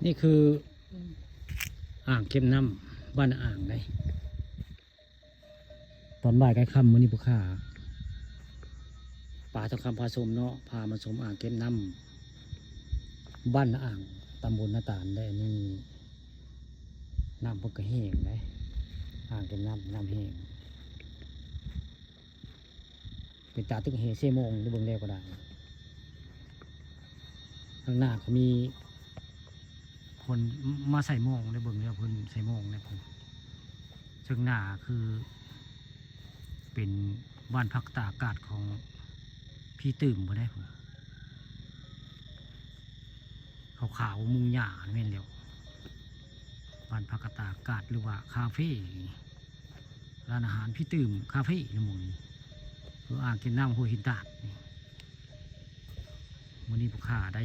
นี่คืออ่างเก็บน้ำบ้านอ่างเลยตอนบ่ายใกล้ค่ำมื้อนี้ผู้ค้าป่าทองคำพาชมเนาะพามาชมอ่างเก็บน้ำบ้านอ่างตำบลนาตาลได้นี่น้ำพวกกระแห้งเลยอ่างเก็บน้ำแห้งเป็นตาตึกเฮเซโมงได้เบิ่งแล้วก็ได้ข้างหน้าเขามีคนมาใส่โมงได้เบิ่งแล้วเพิ่นใส่โมงเนี่ยผมซึ่งหน้าคือเป็นบ้านพักตากอากาศของพี่ตื่มบ่ได้ผมขาวๆมุงหญ้าแม่นแล้วบ้านพักตากอากาศหรือว่าคาเฟ่ร้านอาหารพี่ตื่มคาเฟ่ในหมู่นี้คืออ่างเก็บน้ำห้วยหินตาดวันนี้ผู้ค้าได้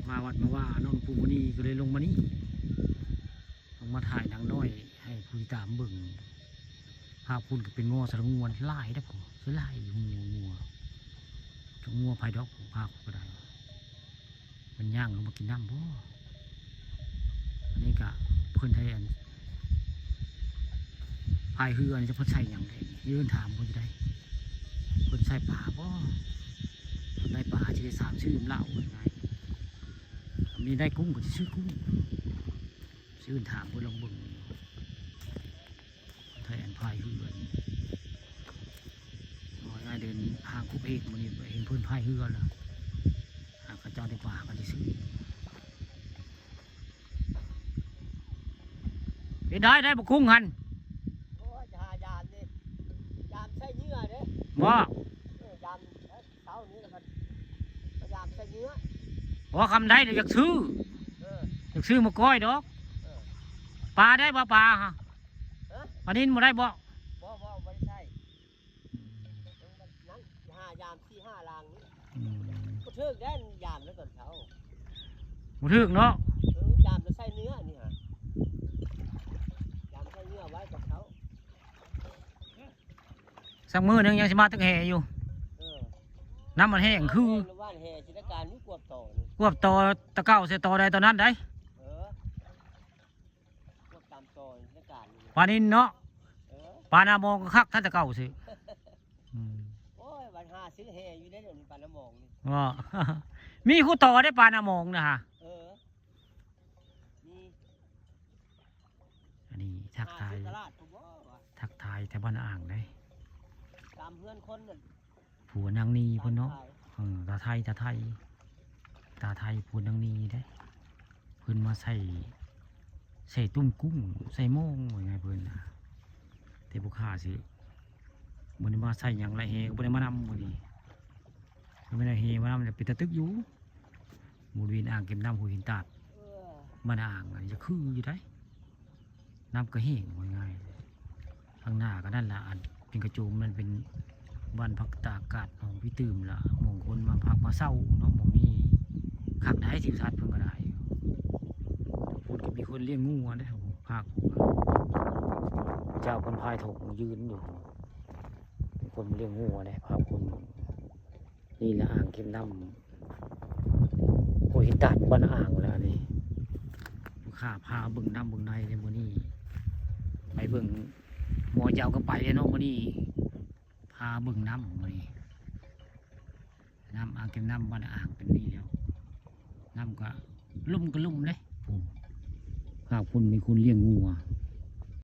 มาวัดมาว่าน้องปู่วันนี้ก็เลยลงมานี่ลงมาถ่ายหนังน้อยให้ผู้ติดตามเบิ่งภาพคุณก็เป็นงัวสารงัวไล่ได้ผมใช่ไล่งัวจงงัวภายดอกของภาพก็ได้มันย่างลงมากินน้ำบ่อันนี้ก็เพื่อนไทยอันพายเรืออันจะเพิ่นใส่อย่างไรยืนถามเพิ่นจะได้เพิ่นใส่ป่าบ่ได้ป่าจะได้สามชื่อเล่าไงมีได้กุ้งก็จะชื่อกุ้งชื่อถามเพิ่นลองเบิ่งไทยอันพายเรือง่ายเดินห่างคุบเอกมันนี่เห็นเพื่อนพายเรือแล้วหากเจ้าได้ป่าก็จะซื้อได้บุกคุ้งหันยามนี่ยามใส่เนื้อเด้ว่ายามเช้านี้มันยามใส่เนื้อว่าคำได้เดี๋ยวอยากซื้อมาก้อยดอกปลาได้ปลาฮะปลานิ่นมาได้บ่ไม่ใช่นั่งยาม4-5 ลางนี้ก็เทิกได้ยามแล้วตอนเช้าบ่ถึกเนาะยามจะใส่เนื้อนี่ฮะยามใส่เนื้อไว้ตอนเช้าสักมือหนึ่งยังสิมาตึกแห่อยู่น้ำมันแห้งคือว่านแห่จิตการนี่กวบต่อตะเก้าเสียต่อใดตอนนั้นได้กวบตามต่อจิตการปลานินเนาะปลาหน้ามองก็คักท่านตะเก้าสิโอ้ยวัน5ซื้อแห่อยู่ได้เดี๋ยวนี้ปลาหน้ามองนี่ว่ามีคู่ต่อได้ปลาหน้ามองนะฮะนี่อันนี้ทักทายแต่บ้านอ่างได้ตามเพื่อนคนนั่นผัวนางนีพ่นเนาะตาไทยผัวนางนีได้เพิ่นมาใส่ตุ้มกุ้งใส่โม่งว่าไงเพิ่นนะแต่บุคคาสิมันมาใส่อย่างไรเฮก็ไม่ได้มานำมันนี่ไม่ได้เฮมานำจะปิดตะตึกอยู่บริเวณอ่างเก็บน้ำห้วยหินตาดบ้านอ่างจะคืออยู่ได้น้ำก็แห้งว่าไงข้างหน้าก็นั่นละอันเป็นกระโจมมันเป็นบ้านพักตากอากาศของพี่ตื่มละมงคลมาพักมาเศร้าเนาะมองนี่ขักได้สิวทัดเพิ่งก็ได้พูดกับมีคนเลี้ยงงูได้ภาคเจ้าคนพายถกยืนอยู่มีคนเลี้ยงงูได้ภาคคนนี่แหละอ่างเก็บน้ำโอ้ยหินตาดบ้านอ่างแล้วนี่ข้าพาบึงน้ำบึงในในมื้อนี้ไปเบิ่งหมอเจ้าก็ไปเนาะมื้อนี้พาเบิ่งน้ำมื้อนี้น้ำอ่างเก็บน้ำบ้านอ่างเป็นนี่แล้วน้ำก็ลุ่มเลยผมหากคุณมีคุณเลี้ยงงู